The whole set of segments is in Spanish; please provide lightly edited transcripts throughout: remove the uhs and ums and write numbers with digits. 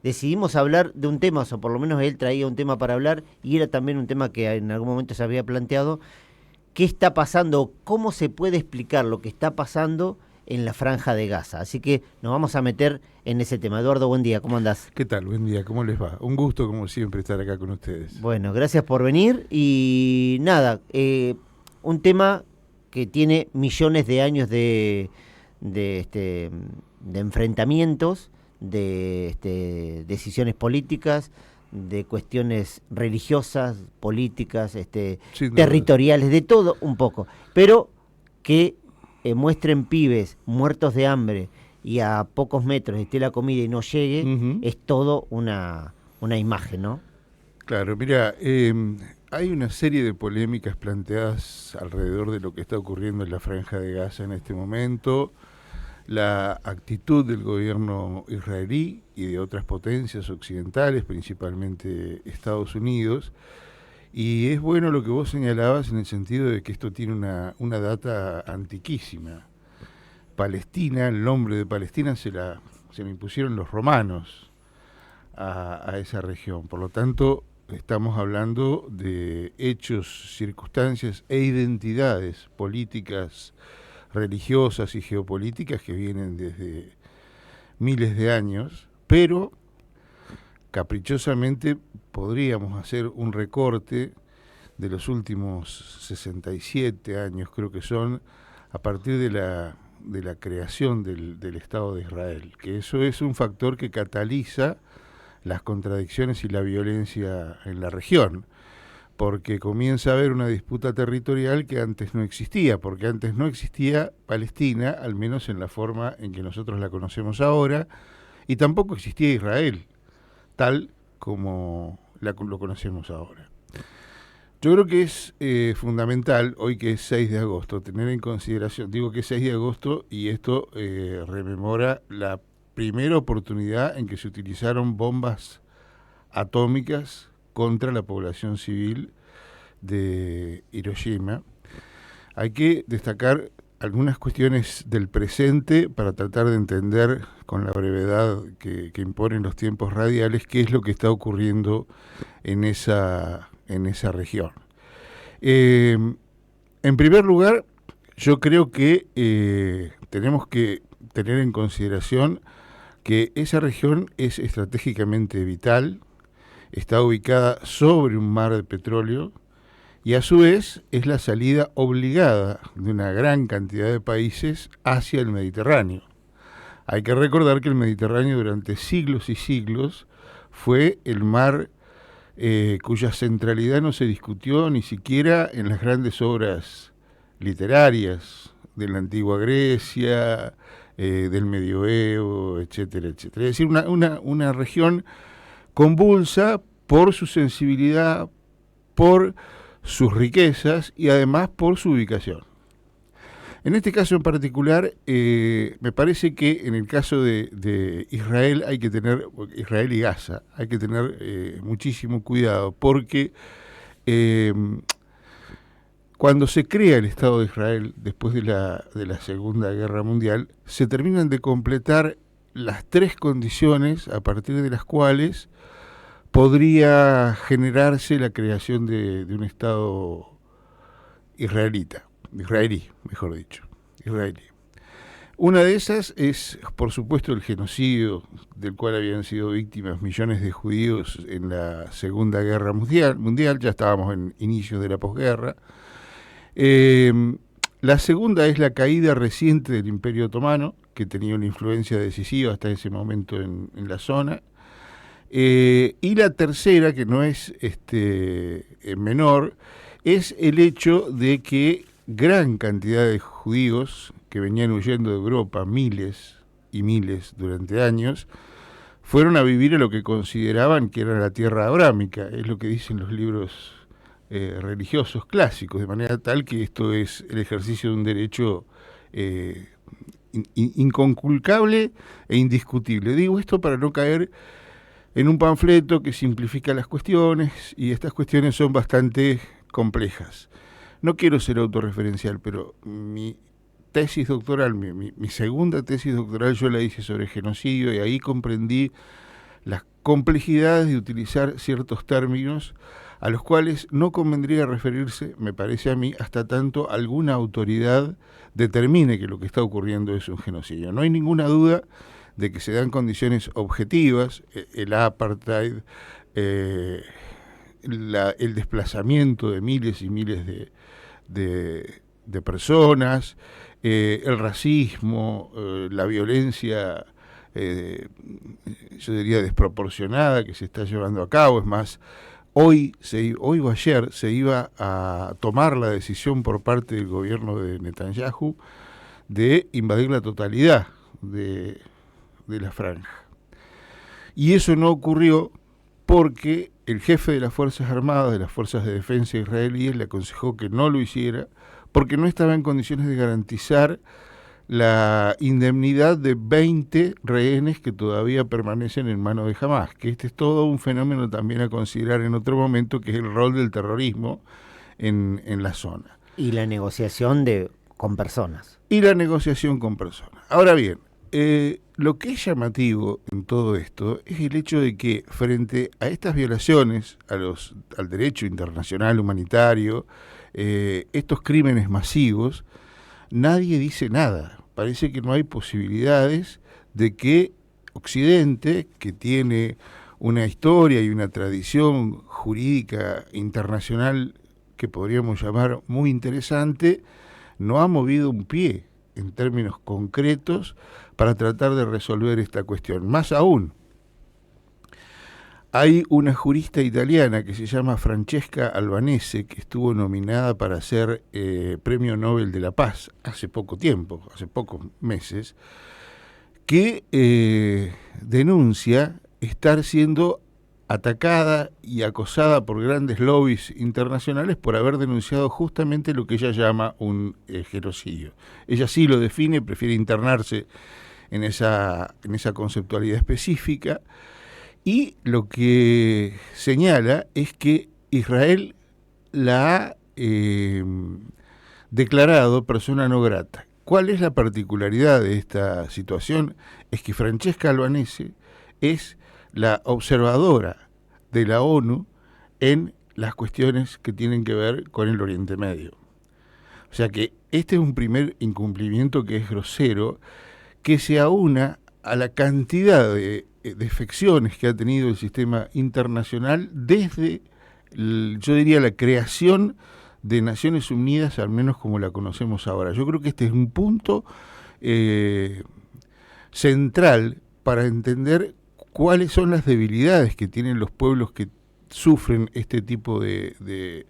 decidimos hablar de un tema, o por lo menos él traía un tema para hablar, y era también un tema que en algún momento se había planteado, qué está pasando, cómo se puede explicar lo que está pasando en la Franja de Gaza. Así que nos vamos a meter en ese tema. Eduardo, buen día, ¿cómo andás? ¿Qué tal? Buen día, ¿cómo les va? Un gusto, como siempre, estar acá con ustedes. Bueno, gracias por venir y nada, un tema que tiene millones de años de, este, de enfrentamientos, decisiones políticas, de cuestiones religiosas, políticas, Sin duda. territoriales, de todo un poco, pero que muestren pibes muertos de hambre y a pocos metros esté la comida y no llegue, Ujú. es todo una imagen, ¿no? Claro, mira, hay una serie de polémicas planteadas alrededor de lo que está ocurriendo en la Franja de Gaza en este momento, la actitud del gobierno israelí y de otras potencias occidentales, principalmente Estados Unidos, y es bueno lo que vos señalabas en el sentido de que esto tiene una data antiquísima. Palestina, el nombre de Palestina se lo impusieron los romanos a esa región. Por lo tanto, estamos hablando de hechos, circunstancias e identidades políticas, religiosas y geopolíticas que vienen desde miles de años, pero caprichosamente podríamos hacer un recorte de los últimos 67 años, creo que son, a partir de la creación del Estado de Israel, que eso es un factor que cataliza las contradicciones y la violencia en la región, porque comienza a haber una disputa territorial que antes no existía, porque antes no existía Palestina, al menos en la forma en que nosotros la conocemos ahora, y tampoco existía Israel, tal como lo conocemos ahora. Yo creo que es fundamental, hoy que es 6 de agosto, tener en consideración, digo que es 6 de agosto y esto rememora la primera oportunidad en que se utilizaron bombas atómicas contra la población civil de Hiroshima. Hay que destacar algunas cuestiones del presente para tratar de entender con la brevedad que imponen los tiempos radiales qué es lo que está ocurriendo en esa región. En primer lugar, yo creo que tenemos que tener en consideración que esa región es estratégicamente vital, está ubicada sobre un mar de petróleo y a su vez es la salida obligada de una gran cantidad de países hacia el Mediterráneo. Hay que recordar que el Mediterráneo durante siglos y siglos fue el mar cuya centralidad no se discutió ni siquiera en las grandes obras literarias de la antigua Grecia, del medioevo, etcétera, etcétera. Es decir, una región convulsa por su sensibilidad, por sus riquezas y además por su ubicación. En este caso en particular, me parece que en el caso de Israel hay que tener, Israel y Gaza, hay que tener muchísimo cuidado, porque cuando se crea el Estado de Israel después de la Segunda Guerra Mundial, se terminan de completar las tres condiciones a partir de las cuales podría generarse la creación de un Estado israelí, mejor dicho, israelí. Una de esas es, por supuesto, el genocidio del cual habían sido víctimas millones de judíos en la Segunda Guerra Mundial, ya estábamos en inicios de la posguerra. La segunda es la caída reciente del Imperio Otomano, que tenía una influencia decisiva hasta ese momento en la zona. Y la tercera, que no es menor, es el hecho de que gran cantidad de judíos que venían huyendo de Europa, miles y miles durante años, fueron a vivir a lo que consideraban que era la tierra abrámica, es lo que dicen los libros religiosos clásicos, de manera tal que esto es el ejercicio de un derecho inconculcable e indiscutible. Digo esto para no caer en un panfleto que simplifica las cuestiones, y estas cuestiones son bastante complejas. No quiero ser autorreferencial, pero mi tesis doctoral, mi segunda tesis doctoral, yo la hice sobre genocidio y ahí comprendí complejidades de utilizar ciertos términos a los cuales no convendría referirse, me parece a mí, hasta tanto alguna autoridad determine que lo que está ocurriendo es un genocidio. No hay ninguna duda de que se dan condiciones objetivas, el apartheid, el desplazamiento de miles y miles de personas, el racismo, la violencia, yo diría desproporcionada que se está llevando a cabo. Es más, hoy o ayer se iba a tomar la decisión por parte del gobierno de Netanyahu de invadir la totalidad de la franja. Y eso no ocurrió porque el jefe de las Fuerzas Armadas, de las Fuerzas de Defensa israelíes, le aconsejó que no lo hiciera porque no estaba en condiciones de garantizar la indemnidad de 20 rehenes que todavía permanecen en manos de Hamás, que este es todo un fenómeno también a considerar en otro momento, que es el rol del terrorismo en la zona. Y la negociación con personas. Y la negociación con personas. Ahora bien, lo que es llamativo en todo esto es el hecho de que frente a estas violaciones al derecho internacional humanitario, estos crímenes masivos, nadie dice nada. Parece que no hay posibilidades de que Occidente, que tiene una historia y una tradición jurídica internacional que podríamos llamar muy interesante, no ha movido un pie en términos concretos para tratar de resolver esta cuestión. Más aún, hay una jurista italiana que se llama Francesca Albanese, que estuvo nominada para ser Premio Nobel de la Paz hace poco tiempo, hace pocos meses, que denuncia estar siendo atacada y acosada por grandes lobbies internacionales por haber denunciado justamente lo que ella llama un genocidio. Ella sí lo define, prefiere internarse en esa conceptualidad específica, y lo que señala es que Israel la ha declarado persona no grata. ¿Cuál es la particularidad de esta situación? Es que Francesca Albanese es la observadora de la ONU en las cuestiones que tienen que ver con el Oriente Medio. O sea que este es un primer incumplimiento que es grosero, que se aúna a la cantidad de defecciones que ha tenido el sistema internacional desde, yo diría, la creación de Naciones Unidas, al menos como la conocemos ahora. Yo creo que este es un punto central para entender cuáles son las debilidades que tienen los pueblos que sufren este tipo de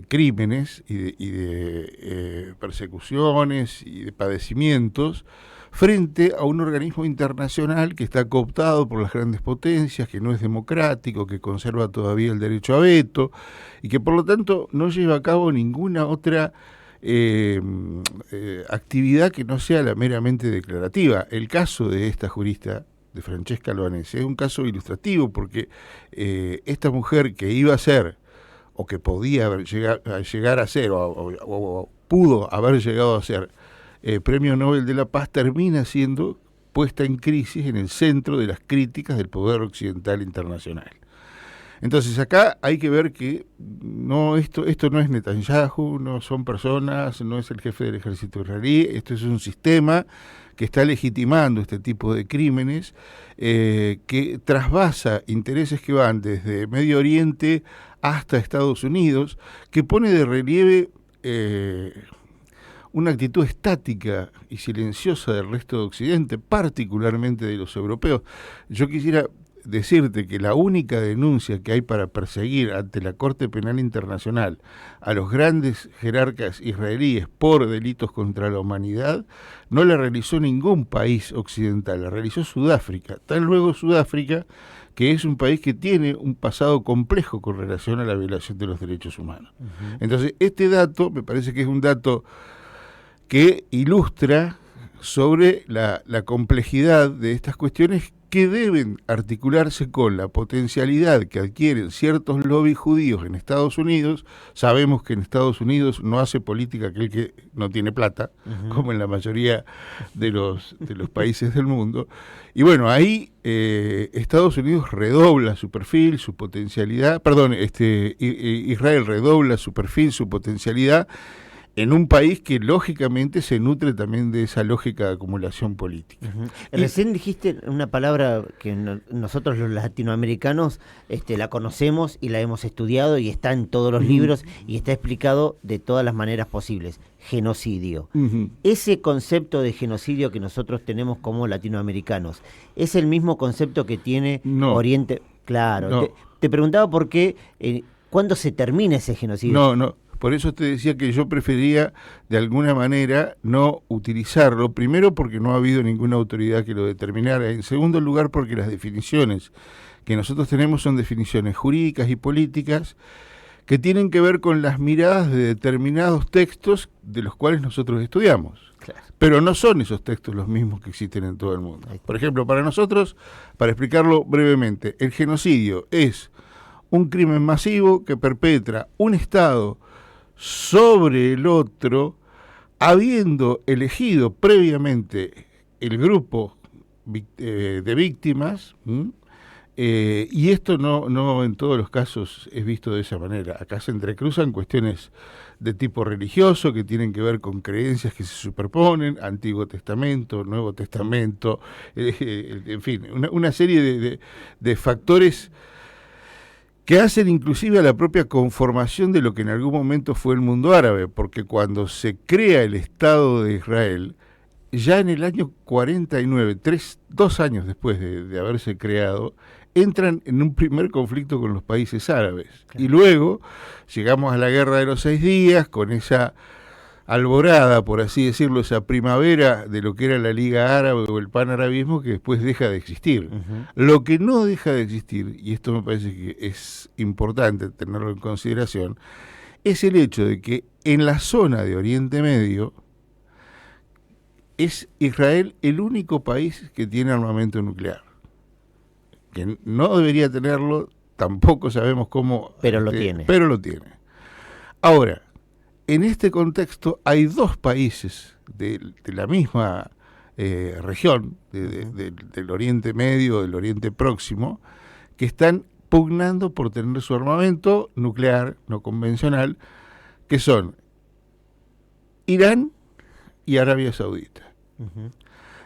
crímenes y de persecuciones y de padecimientos, frente a un organismo internacional que está cooptado por las grandes potencias, que no es democrático, que conserva todavía el derecho a veto y que por lo tanto no lleva a cabo ninguna otra actividad que no sea la meramente declarativa. El caso de esta jurista, de Francesca Albanese, es un caso ilustrativo porque esta mujer que iba a ser, o que podía llegar a ser, o pudo haber llegado a ser Premio Nobel de la Paz, termina siendo puesta en crisis en el centro de las críticas del poder occidental internacional. Entonces acá hay que ver que esto no es Netanyahu, no son personas, no es el jefe del ejército israelí, esto es un sistema que está legitimando este tipo de crímenes, que trasvasa intereses que van desde Medio Oriente hasta Estados Unidos, que pone de relieve una actitud estática y silenciosa del resto de Occidente, particularmente de los europeos. Yo quisiera decirte que la única denuncia que hay para perseguir ante la Corte Penal Internacional a los grandes jerarcas israelíes por delitos contra la humanidad no la realizó ningún país occidental, la realizó Sudáfrica. Tal luego Sudáfrica, que es un país que tiene un pasado complejo con relación a la violación de los derechos humanos. Uh-huh. Entonces, este dato me parece que es un dato que ilustra sobre la complejidad de estas cuestiones que deben articularse con la potencialidad que adquieren ciertos lobbies judíos en Estados Unidos. Sabemos que en Estados Unidos no hace política aquel que no tiene plata, como en la mayoría de los países del mundo. Y bueno, ahí Estados Unidos redobla su perfil, su potencialidad, Israel redobla su perfil, su potencialidad, en un país que lógicamente se nutre también de esa lógica de acumulación política. Recién dijiste una palabra que nosotros los latinoamericanos la conocemos y la hemos estudiado y está en todos los libros y está explicado de todas las maneras posibles: genocidio. Ese concepto de genocidio que nosotros tenemos como latinoamericanos, ¿es el mismo concepto que tiene Oriente? Claro. No. Te preguntaba por qué, ¿cuándo se termina ese genocidio? No. Por eso te decía que yo prefería, de alguna manera, no utilizarlo. Primero, porque no ha habido ninguna autoridad que lo determinara. En segundo lugar, porque las definiciones que nosotros tenemos son definiciones jurídicas y políticas que tienen que ver con las miradas de determinados textos de los cuales nosotros estudiamos. Claro. Pero no son esos textos los mismos que existen en todo el mundo. Por ejemplo, para nosotros, para explicarlo brevemente, el genocidio es un crimen masivo que perpetra un Estado sobre el otro, habiendo elegido previamente el grupo de víctimas, y esto no en todos los casos es visto de esa manera. Acá se entrecruzan cuestiones de tipo religioso que tienen que ver con creencias que se superponen, Antiguo Testamento, Nuevo Testamento, en fin, una serie de factores que hacen inclusive a la propia conformación de lo que en algún momento fue el mundo árabe, porque cuando se crea el Estado de Israel, ya en el año 49, 2 años después de haberse creado, entran en un primer conflicto con los países árabes. Claro. Y luego llegamos a la Guerra de los 6 días, con esa alborada, por así decirlo, esa primavera de lo que era la Liga Árabe o el panarabismo, que después deja de existir. Lo que no deja de existir, y esto me parece que es importante tenerlo en consideración, es el hecho de que en la zona de Oriente Medio es Israel el único país que tiene armamento nuclear. Que no debería tenerlo, tampoco sabemos cómo... Pero lo tiene. Pero lo tiene. Ahora, en este contexto hay 2 países de la misma región, del Oriente Medio, del Oriente Próximo, que están pugnando por tener su armamento nuclear no convencional, que son Irán y Arabia Saudita.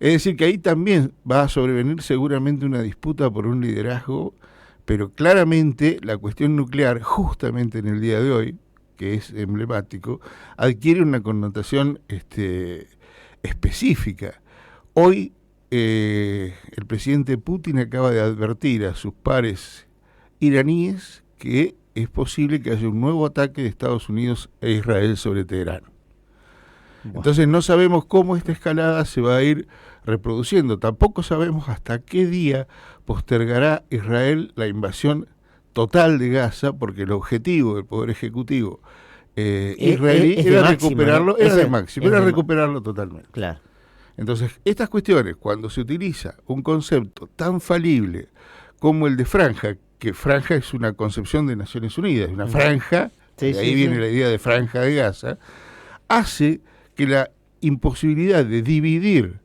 Es decir, que ahí también va a sobrevenir seguramente una disputa por un liderazgo, pero claramente la cuestión nuclear, justamente en el día de hoy, que es emblemático, adquiere una connotación específica. Hoy el presidente Putin acaba de advertir a sus pares iraníes que es posible que haya un nuevo ataque de Estados Unidos e Israel sobre Teherán. Bueno. Entonces no sabemos cómo esta escalada se va a ir reproduciendo. Tampoco sabemos hasta qué día postergará Israel la invasión total de Gaza, porque el objetivo del Poder Ejecutivo israelí era recuperarlo, ¿no? Era recuperarlo totalmente. Claro. Entonces, estas cuestiones, cuando se utiliza un concepto tan falible como el de franja, que franja es una concepción de Naciones Unidas, una franja, de ahí viene la idea de franja de Gaza, hace que la imposibilidad de dividir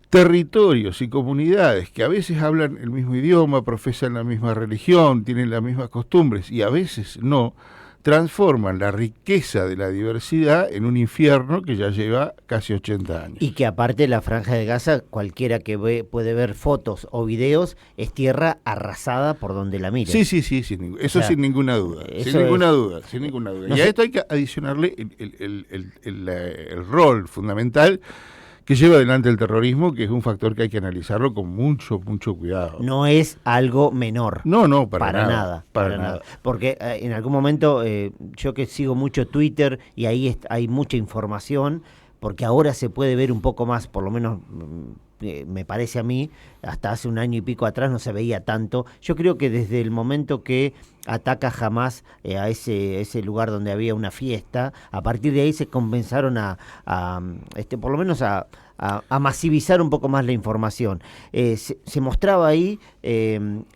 territorios y comunidades que a veces hablan el mismo idioma, profesan la misma religión, tienen las mismas costumbres y a veces no, transforman la riqueza de la diversidad en un infierno que ya lleva casi 80 años. Y que aparte la Franja de Gaza, cualquiera que puede ver fotos o videos, es tierra arrasada por donde la mire. Sí, eso sin ninguna duda. Sin ninguna duda. No y a esto hay que adicionarle el rol fundamental que lleva adelante el terrorismo, que es un factor que hay que analizarlo con mucho cuidado. No es algo menor. No, para nada. Porque en algún momento, yo que sigo mucho Twitter, y ahí hay mucha información, porque ahora se puede ver un poco más, por lo menos me parece a mí, hasta hace un año y pico atrás no se veía tanto. Yo creo que desde el momento que ataca Hamás a ese lugar donde había una fiesta, a partir de ahí se comenzaron por lo menos a a masivizar un poco más la información. Se mostraba ahí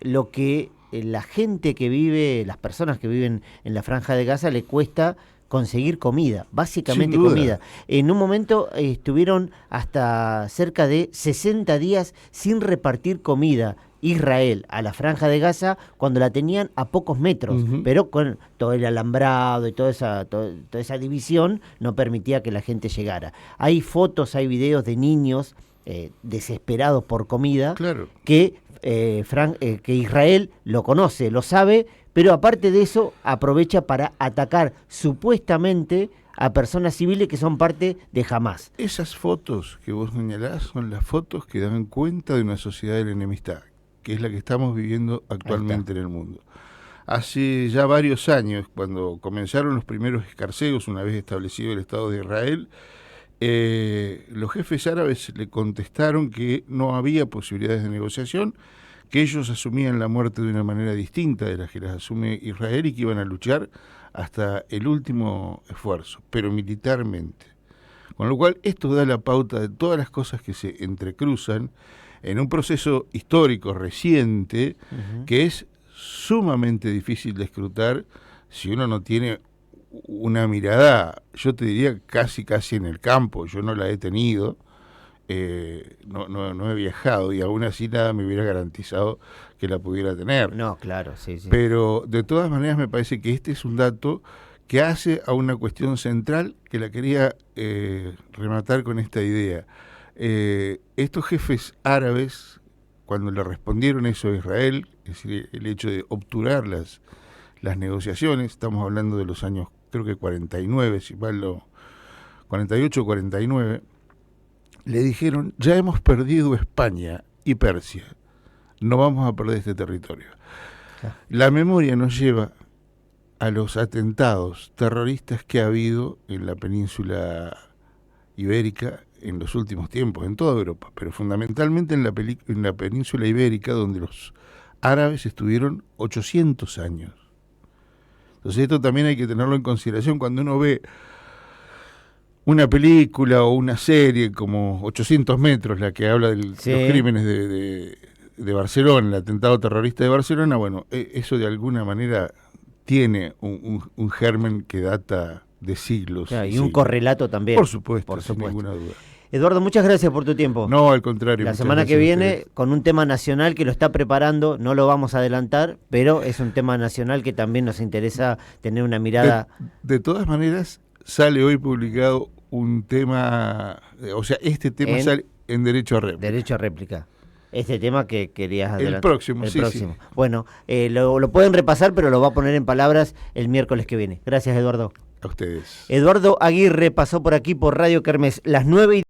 lo que la gente que vive, las personas que viven en la Franja de Gaza le cuesta conseguir comida, básicamente comida. En un momento estuvieron hasta cerca de 60 días sin repartir comida Israel a la Franja de Gaza cuando la tenían a pocos metros, pero con todo el alambrado y toda esa división no permitía que la gente llegara. Hay fotos, hay videos de niños desesperados por comida, claro, que Israel lo conoce, lo sabe, pero aparte de eso aprovecha para atacar supuestamente a personas civiles que son parte de Hamás. Esas fotos que vos señalás son las fotos que dan cuenta de una sociedad de la enemistad, que es la que estamos viviendo actualmente en el mundo. Hace ya varios años, cuando comenzaron los primeros escarceos, una vez establecido el Estado de Israel, los jefes árabes le contestaron que no había posibilidades de negociación, que ellos asumían la muerte de una manera distinta de la que las asume Israel y que iban a luchar hasta el último esfuerzo, pero militarmente. Con lo cual, esto da la pauta de todas las cosas que se entrecruzan en un proceso histórico reciente que es sumamente difícil de escrutar si uno no tiene una mirada, yo te diría casi en el campo. Yo no la he tenido, no he viajado y aún así nada me hubiera garantizado que la pudiera tener. No, claro, sí. Pero de todas maneras me parece que este es un dato que hace a una cuestión central que la quería rematar con esta idea. Estos jefes árabes, cuando le respondieron eso a Israel, es decir, el hecho de obturar las negociaciones, estamos hablando de los años, creo que 49, si mal 48 o 49, le dijeron, ya hemos perdido España y Persia, no vamos a perder este territorio. La memoria nos lleva a los atentados terroristas que ha habido en la península ibérica en los últimos tiempos, en toda Europa, pero fundamentalmente en la península ibérica, donde los árabes estuvieron 800 años. Entonces esto también hay que tenerlo en consideración cuando uno ve una película o una serie como 800 metros, la que habla de los crímenes de Barcelona, el atentado terrorista de Barcelona. Bueno, eso de alguna manera tiene un germen que data de siglos. Claro, y un correlato también. Por supuesto, sin ninguna duda. Eduardo, muchas gracias por tu tiempo. No, al contrario. La semana que viene, con un tema nacional que lo está preparando, no lo vamos a adelantar, pero es un tema nacional que también nos interesa tener una mirada. De todas maneras, sale hoy publicado un tema, o sea, este tema sale en Derecho a Réplica. Derecho a Réplica. Este tema que querías adelantar. El próximo. Sí. Bueno, lo pueden repasar, pero lo va a poner en palabras el miércoles que viene. Gracias, Eduardo. A ustedes. Eduardo Aguirre pasó por aquí por Radio Kermés, las 9:00.